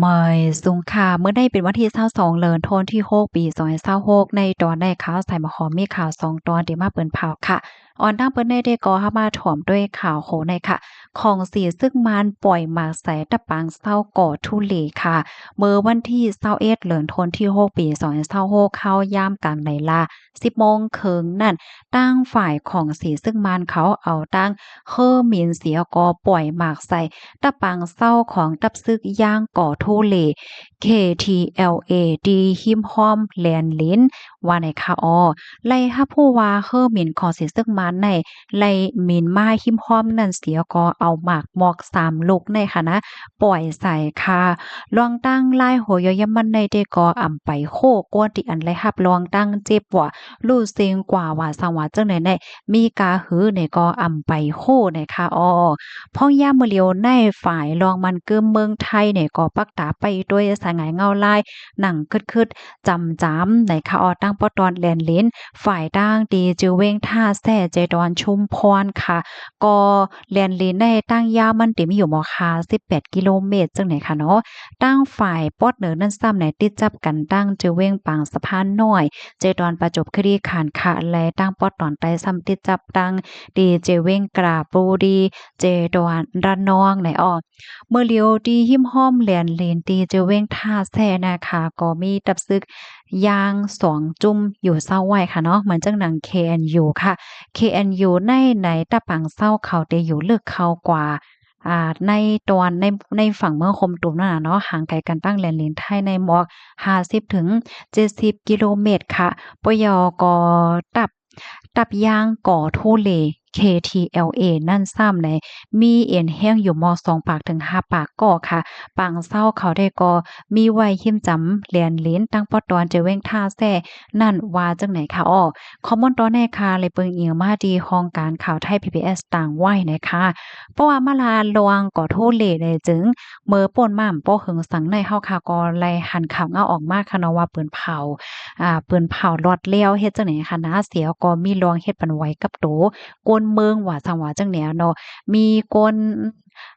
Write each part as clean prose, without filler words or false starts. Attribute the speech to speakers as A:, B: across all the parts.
A: เมยสุงค่ะเมื่อได้เป็นวันที่22เดือนธันวาคมที่6ปี2026ในตอนได้ข่าวใส่มาหอมมีข่าว2ตอนที่มาเปิ้นเผาค่ะออนตั้งเปิ้นได้ก็เข้ามาถ่อมด้วยข่าวโหในค่ะของสีซึ่งมานปล่อยหมากใส่ตะปางเศร้าก่อทุเลค่ะเมื่อวันที่21เดือนธันวาคมที่6ปี2026เข้ายามกลางในลา10โมงครึ่งนั่นตั้งฝ่ายของสีซึ่งมานเขาเอาตั้งเฮอหมินเสียก็ปล่อยหมากใส่ ตะปางเศร้าของตับซึกย่างก่อทุเล KTLA ดีหิมห้อมแลนลิ้นว่าในคาออไล่ฮับผู้ว่าเฮอหมิ่นของสิซึกมันในไล่หมิ่นมาหิมห้อมนั่นเสียก็เอาหมากหมอก3ลูกในค่ะนะปล่อยใส่ค่ะลองตั้งไล่โหยยมันในเดก็อ่ำไปโคกวนที่อันไล่ฮับลองตั้งเจ็บว่าลู่เซิงกว่าว่าสังว่าจังไหนในมีกาหือในก็อ่ำไปโคในค่ะออ พ่อย่ามมื้อเลียวในฝ่ายรองมันเกิมเมืองไทยเนี่ยก็ปักตาไปด้วยสายหงายเงาลายหนังคึดๆจำในคาออตั้งปอตอนแลนลิ้นฝ่ายตั้งดีจือเว้งท่าแซ่ใจดอนชุมพรค่ะก็แลนลิ้นได้ตั้งยาวมันติมีอยู่มอคา18กิโลเมตรจังไหนค่ะเนาะตั้งฝ่ายปอดเหนือนั่นซ้ำไหนติดจับกันตั้งจือเว้งปางสะพานน้อยใจดอนประจบคดีขานค่ะและตั้งปอดตอนใต้ซ้ำติดจับตั้งดีเจเว้งกราบูดีเจดอนระนองไหนอ้อเมื่อเลียวดีหิมห้อมแหลนเลนตีเจเว้งท่าแซ่นะคะก็มีตับซึกยาง2จุ่มอยู่เศร้าไว้ค่ะเนาะเหมือนจังหนัง KNU ค่ะ KNU ในตะปังเศร้าเขาได้อยู่ลึกเข้ากว่าในตอนในฝั่งเมืองคมตุมนั่นน่ะเนาะห่างไกลกันตั้งแลนเลนไทยในหมอก50ถึง70กิโลเมตรค่ะปยก็ตับยางก่อทุเล KTLA นั่นซ้ำในมีเอ็นแห้งอยู่ม2ปากถึง5ปากก่อค่ะปางเศร้าเขาได้ก็มีไว้หิมจำแหลนลิ้นตั้งปอตอนเจเว้งท่าแซ่นั่นว่าจังไหนคะอ้อคอมมอนตอนแน่ค่ะเลยเปิงอิงมาดีห้องการข่าวไทย PBS ต่างไว้นะคะเพราะว่ามาลาลวงก่อโทเลได้จึงเมื่อป่นม่ำป้อหึงสังในเฮาค่ะก็ไล่หันข่าวเงาออกมาค่ะเนาะว่าปืนเผาปืนเผารอดแล้วเฮ็ดจังไหนคะนะเสียก็มีลวงเฮ็ดปันไว้กับโตกวนเมืองว่าจังหวะจังแหนเนาะมีคน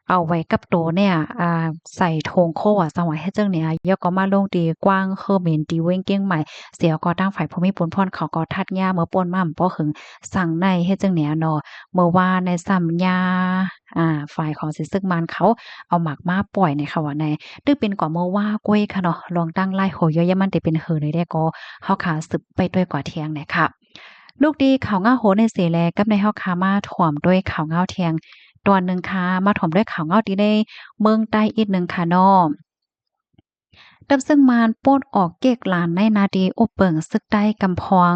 A: เอาไว้กับโตเนี่ยใส่ธงโคว่าจังหวะเฮ็ดจังเนี่ยยอก็มาลงตีกว้างเขมรตีเว้งเก้งใหม่เสียก็ตั้งฝ่ายภูมิพลพรเขาก็ทัดยาเมื่อป่นมาป้อหึงสั่งในเฮ็ดจังเนี่ยเนาะเมื่อวานในซ้ำยาฝ่ายของสิซึกมันเขาเอาหมากมาปล่อยในค่ะว่าในตึกเป็นก่อเมื่อว่าก้วยค่ะเนาะลองตั้งไล่โหยยมันได้เป็นเหือเลยได้ก็เฮาขาสืบไปด้วยกว่าเที่ยงเนี่ยค่ะ ลูกดีข่าวเงาโหในเสแลกับในเฮาคามาถ่วมด้วยข่าวเงาเทียงตอนหนึ่งค่ะมาถ่วมด้วยข่าวเงาที่ได้เมืองใต้อีกหนึ่งค่ะน้อดับซึ่งมานโปดออกเกกหลานในนาดีอบเปิงซึกใต้กำพอง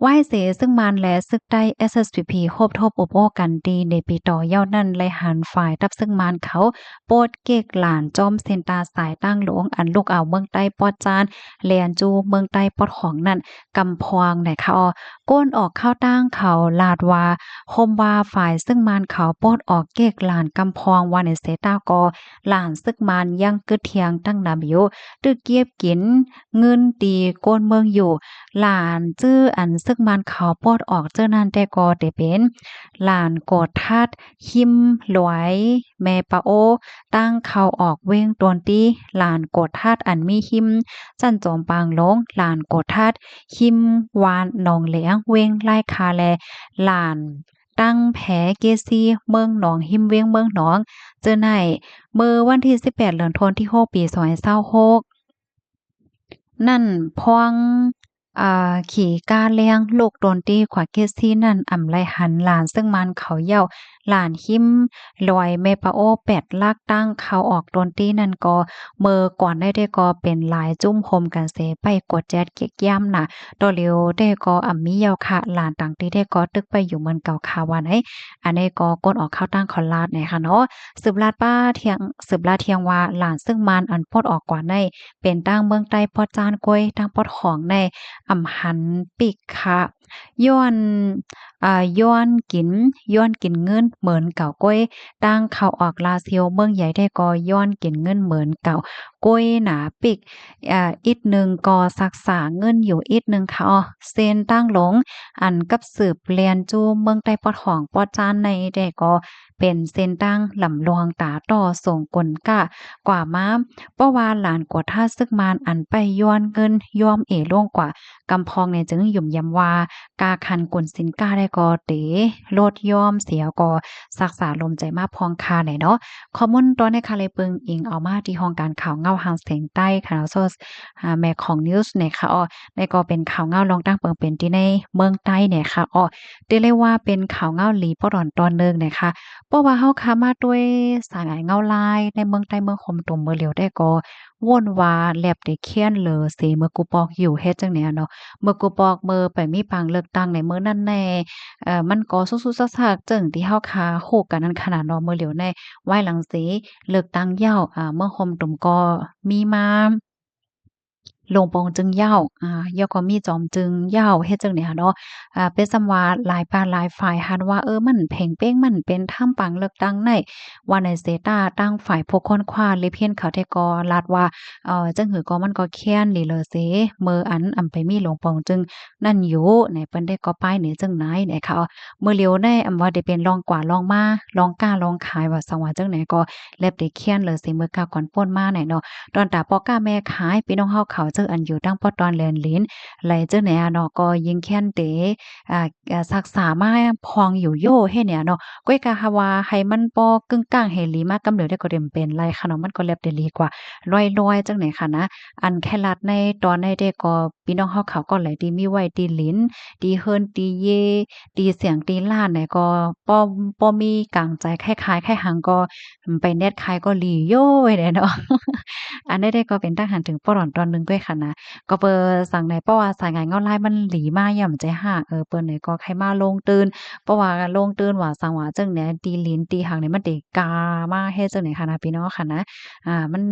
A: ไหว้เสซึ่งมันและซึกใต้ SSPP โฮบทบอบโอ้กันดีในปีต่อยาวนั่นและหันฝ่ายทับซึ่งมันเขาโปดเกกหลานจอมเซนตาสายตั้งหลวงอันลูกเอาเมืองใต้ปอดจานแลนจูเมืองใต้ปอดของนั่นกำพองไหนค่ะออก้นออกข้าวตั้งเขาลาดว่าโฮมว่าฝ่ายซึ่งมันเขาโปดออกเกกหลานกำพองว่าในเซตากอหลานซึกมันยังกึดเทียงตั้งนำอยู่ตึกเกียบกินเงินตีก้นเมืองอยู่หลานจื้ออันซึกมันเขาปอดออกเจ้านั้นแต่ก็ได้เป็นหลานกอดทัดหิมหลวยแม่ปะโอตั้งเขาออกเว้งตวนตีหลานกอดทัดอันมีหิมจันจอมปางลงหลานกอดทัดหิมวานหนองเหลียงเว้งไล่คาแลหลานตั้งแผเกซีเมืองหนองหิมเว้งเมืองหนองเจอไหนเมื่อวันที่18เดือนธันวาคมที่6ปี2026นั่นพวงขี่ก้าเลี้ยงลูกโดนตีขวาเกซี่นั่นอ่ำไลหันหลานซึ่งมันเขาเย้าหลานหิมลอยเมปาโอ8ลากตั้งเขาออกโดนตีนั่นก็เมื่อก่อนได้ก็เป็นหลายจุ้มโฮมกันเสไปกดแจ๊ดเก็กย่ำน่ะตอเลียวได้ก็อ่ำมีเยาค่ะหลานต่างตีได้ก็ตึกไปอยู่เมืองเก่าคาวันให้อันนี้ก็ก้นออกเข้าตั้งคอนลาดเนี่ยค่ะเนาะสืบลาดเทียงว่าหลานซึ่งมันอันพดออกกว่าในเป็นตั้งเมืองใต้ปอดจานกล้วยตั้งปอดของใน อำหันปิกค่ะย้อนย้อนกินเงินเหมือนเก่าก้อยตั้งเข้าออกลาเซียวเมืองใหญ่ได้ก็ย้อนกินเงินเหมือนเก่า ก้อยหนาปิกอีกหนึ่งก็ซักษาเงินอยู่อีกหนึ่งค่ะอ้อเซ็นตั้งหลงอันกับสืบเรียนจูเมืองใต้ปอดของปอจานในแต่ก็เป็นเส้นตั้งลำลวงตาต่อส่งกลกะกว่ามาเพราะว่าหลานกว่าท่าซึกมานอันไปย้อนเงินยอมเอล่วงกว่ากำพองเนี่ยจึงหยุ่มยำว่ากาคันกลสินกาได้ก็เตโลดยอมเสียก็รักษาลมใจมาพองคาไหนเนาะข้อมูลตอนในคาเลยเปิงอิงเอามาที่ห้องการข่าวเงาหางเสียงใต้ค่ะแล้วโซแม่ของนิวส์เนี่ยค่ะอ้อในก็เป็นข่าวเงาลองตั้งเปิงเป็นที่ในเมืองใต้เนี่ยค่ะอ้อได้เลยว่าเป็นข่าวเงาหลีปอดอนตอนนึงนะคะเพราะว่าเฮาค้ามาด้วยสายเงาลายในเมืองใต้เมืองคมตุ่มเมืองเหลียวได้ก็ว่นว่าแลบได้เขียนเลอเสเมื่อกูปอกอยู่เฮ็ดจังเนี่ยเนาะเมื่อกูปอกมือไปมีปางเลือกตั้งในมื้อนั้นแน่มันก็สู้ๆซักๆจึงที่เฮาค้าโฮกกันนั้นขนาดเนาะเมืองเหลียวในไว้หลังเสเลือกตั้งยาวเมืองคมตุ่มก็มีมาลงโปงจึงยาวยอก็มีจอมจึงยาวเฮ็ดจั่งใดหั้นเนาะเป็นส่ำว่าหลายปานหลายฝ่ายหันว่ามันเพ่งเป้งมันเป็นถ้ำปังเลือกตั้งในว่าในเซตาตั้งฝ่ายพวกค้นคว้าเลยเพี้ยนเขาแต่ก็ลาดว่าจังหือก็มันก็แค้นหลีเลอเสมื้ออันอำไปมีหลวงปองจึงนั่นอยู่ไหนเปิ้นได้ก็ป้ายเหนือจังไหนไหนค่ะมื้อเหลียวได้ว่าได้เป็นลองกว่าลองมาลองกล้าลองขายว่าสังว่าจังไหนก็แลบได้แค้นเลอเสมื้อกาก่อนป่นมาไหนเนาะ ตอนตาปอก้าแม่ขายพี่น้องเฮาเขาเจออันอยู่ตั้งปอตอนแลนลิ้นไหลเจอไหนอะเนาะก็ยิงแค้นเตศึกษามาพองอยู่โยเฮ็ดเนี่ยเนาะก้อยกะฮาว่าให้มันบ่กึ่งกลางให้หลีมากำเหลือได้ก็เต็มเป็นไรค่ะเนาะมันก็แลบได้ลีกว่าร้อยๆจังไหนค่ะนะอันแค่ลัดในตอนในเด็กก็พี่น้องเฮาเขาก็ไหลดีมีไว้ตีลิ้นตีเฮิรนตีเยตีเสียงตีล้านไหนก็บ่มีกลางใจคล้ายๆแค่หังก็ไปแนดคายก็หลีโยไว้แหละเนาะ อันได้ก็เป็นทหารถึงปอดอนตอนหนึ่งด้วยค่ะนะก็เปิ่สั่งในเพราะว่าสายงานออนไลน์มันหลีมาย่ำใจหักเปิ้นนี่ก็ใครมาลงตื่นเพราะว่าลงตื่นว่าสั่งว่าจังเนี่ยตีลิ้นตีหางเนี่ยมันได้กามาเฮ็ดจังได๋ค่ะนะพี่น้องค่ะนะมัน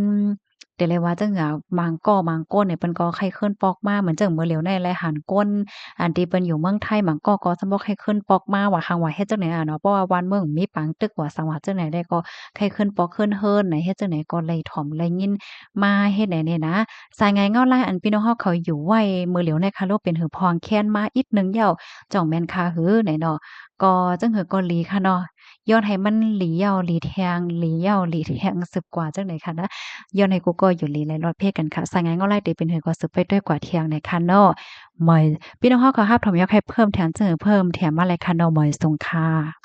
A: แต่เลยว่าจังบางก้อบางก้นเนี่ยเปิ้นก็ไข้เคิ้นปอกมาเหมือนจังมื้อเหลียวในแลหันก้นอันที่เปิ้นอยู่เมืองไทยบางก้อก็สำบ่ไข้เคิ้นปอกมาว่าคังว่าเฮ็ดจังได๋เนาะเพราะว่าวันเมืองมีปางตึกว่าสังว่าจังได๋ได้ก็ไข้เคิ้นปอกเคิ้นเฮิรนไหนเฮ็ดจังได๋ก็เลยถ่อมเลยยิน มาเฮ็ดได้เนี่ยนะสายงานเงาลายอันพี่น้องเฮาเขาอยู่ไว้มื้อเหลียวในคาโลเป็นหือพองแค้นมาอีกหนึ่งเหย้าจ่องแม่นคาหือไหนเนาะก็จังหือก็หลีค่ะเนาะย้อนให้มันหลีเหย้าหลีแทงหลีเหย้าหลีแทงสึกกว่าจังได๋ค่ะนะย้อนให้กูก็อยู่หลีหลายรอดเพศกันค่ะสายงานเงาลายติเป็นหือก็สึกไปด้วยกว่าเที่ยงในค่ะเนาะหมอยพี่น้องเฮาก็รับถมอยากให้เพิ่มแถมจังหือเพิ่มแถมมาเลยค่ะเนาะหมอยสงค่ะ